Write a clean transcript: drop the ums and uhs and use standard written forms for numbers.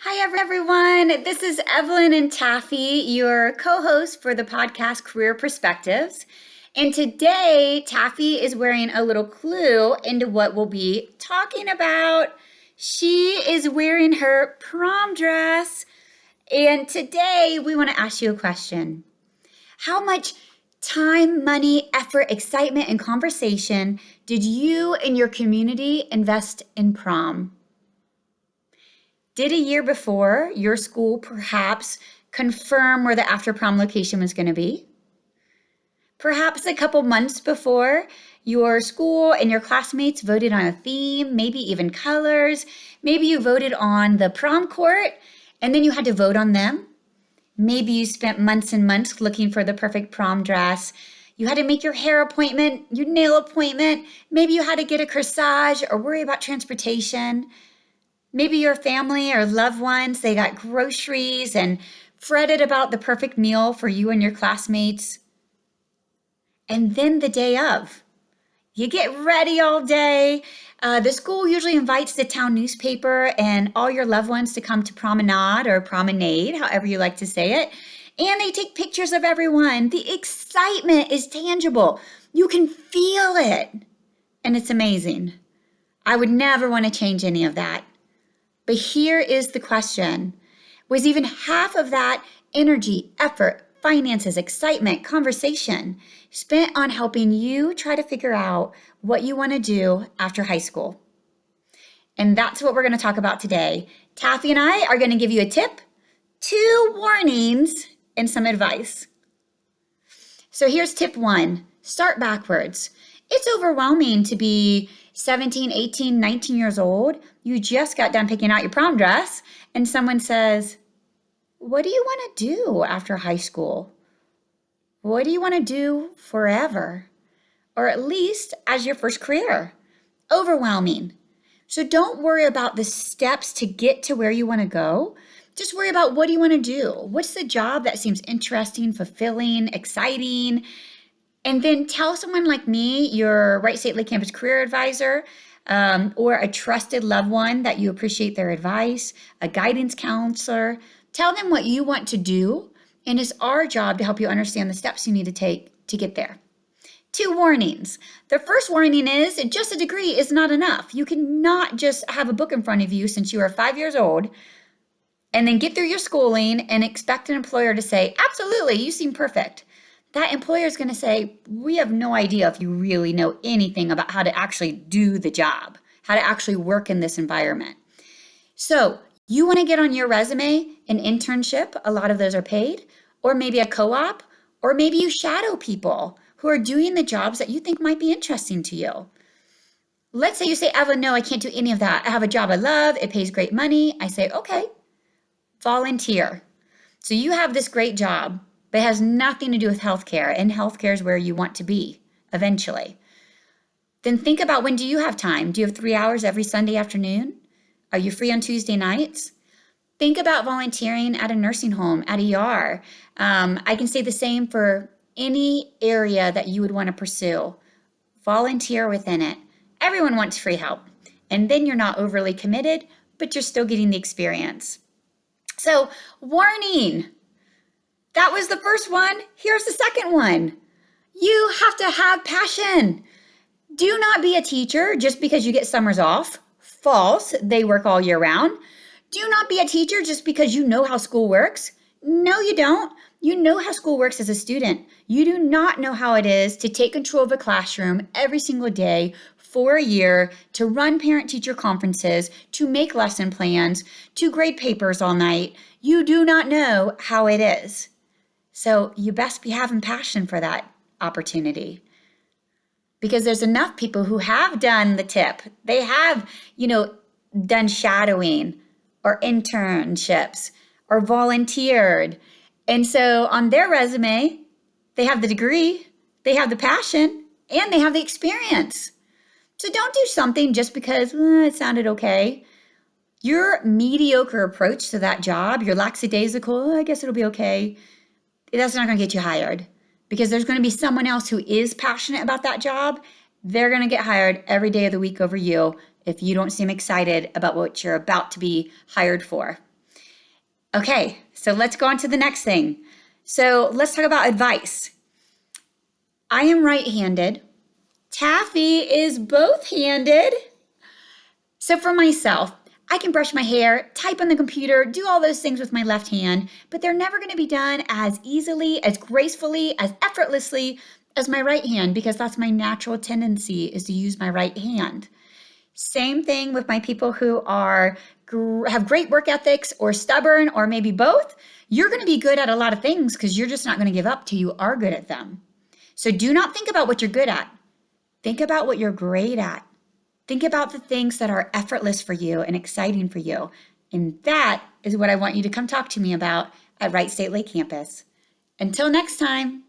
Hi, everyone. This is Evelyn and Taffy, your co host for the podcast Career Perspectives. And today, Taffy is wearing a little clue into what we'll be talking about. She is wearing her prom dress. And today, we want to ask you a question. How much time, money, effort, excitement, and conversation did you and your community invest in prom? Did a year before your school perhaps confirm where the after prom location was going to be? Perhaps a couple months before, your school and your classmates voted on a theme, maybe even colors. Maybe you voted on the prom court and then you had to vote on them. Maybe you spent months and months looking for the perfect prom dress. You had to make your hair appointment, your nail appointment. Maybe you had to get a corsage or worry about transportation. Maybe your family or loved ones, they got groceries and fretted about the perfect meal for you and your classmates. And then the day of, you get ready all day. The school usually invites the town newspaper and all your loved ones to come to promenade or promenade, however you like to say it. And they take pictures of everyone. The excitement is tangible. You can feel it. And it's amazing. I would never want to change any of that. But here is the question. Was even half of that energy, effort, finances, excitement, conversation spent on helping you try to figure out what you want to do after high school? And that's what we're going to talk about today. Taffy and I are going to give you a tip, 2 warnings, and some advice. So here's tip 1. Start backwards. It's overwhelming to be 17, 18, 19 years old. You just got done picking out your prom dress, and someone says, what do you want to do after high school? What do you want to do forever? Or at least as your first career? Overwhelming. So don't worry about the steps to get to where you want to go. Just worry about what do you want to do? What's the job that seems interesting, fulfilling, exciting? And then tell someone like me, your Wright State Lake Campus career advisor, or a trusted loved one that you appreciate their advice, a guidance counselor. Tell them what you want to do, and it's our job to help you understand the steps you need to take to get there. 2 warnings. The first warning is just a degree is not enough. You cannot just have a book in front of you since you are 5 years old and then get through your schooling and expect an employer to say, absolutely, you seem perfect. That employer is going to say, we have no idea if you really know anything about how to actually do the job, how to actually work in this environment. So you want to get on your resume an internship, a lot of those are paid, or maybe a co-op, or maybe you shadow people who are doing the jobs that you think might be interesting to you. Let's say you say, Evelyn, no, I can't do any of that. I have a job I love. It pays great money. I say, okay, volunteer. So you have this great job, but it has nothing to do with healthcare, and healthcare is where you want to be eventually. Then think about, when do you have time? Do you have 3 hours every Sunday afternoon? Are you free on Tuesday nights? Think about volunteering at a nursing home, at ER. I can say the same for any area that you would want to pursue. Volunteer within it. Everyone wants free help. And then you're not overly committed, but you're still getting the experience. So, warning. That was the first one. Here's the second one. You have to have passion. Do not be a teacher just because you get summers off. False. They work all year round. Do not be a teacher just because you know how school works. No, you don't. You know how school works as a student. You do not know how it is to take control of a classroom every single day for a year, to run parent-teacher conferences, to make lesson plans, to grade papers all night. You do not know how it is. So you best be having passion for that opportunity, because there's enough people who have done the tip. They have, done shadowing or internships or volunteered. And so on their resume, they have the degree, they have the passion, and they have the experience. So don't do something just because it sounded okay. Your mediocre approach to that job, your lackadaisical, I guess it'll be okay, that's not going to get you hired, because there's going to be someone else who is passionate about that job. They're going to get hired every day of the week over you if you don't seem excited about what you're about to be hired for. Okay, so let's go on to the next thing. So let's talk about advice. I am right-handed. Taffy is both-handed. So for myself, I can brush my hair, type on the computer, do all those things with my left hand, but they're never going to be done as easily, as gracefully, as effortlessly as my right hand, because that's my natural tendency, is to use my right hand. Same thing with my people who have great work ethics or stubborn or maybe both. You're going to be good at a lot of things because you're just not going to give up till you are good at them. So do not think about what you're good at. Think about what you're great at. Think about the things that are effortless for you and exciting for you. And that is what I want you to come talk to me about at Wright State Lake Campus. Until next time.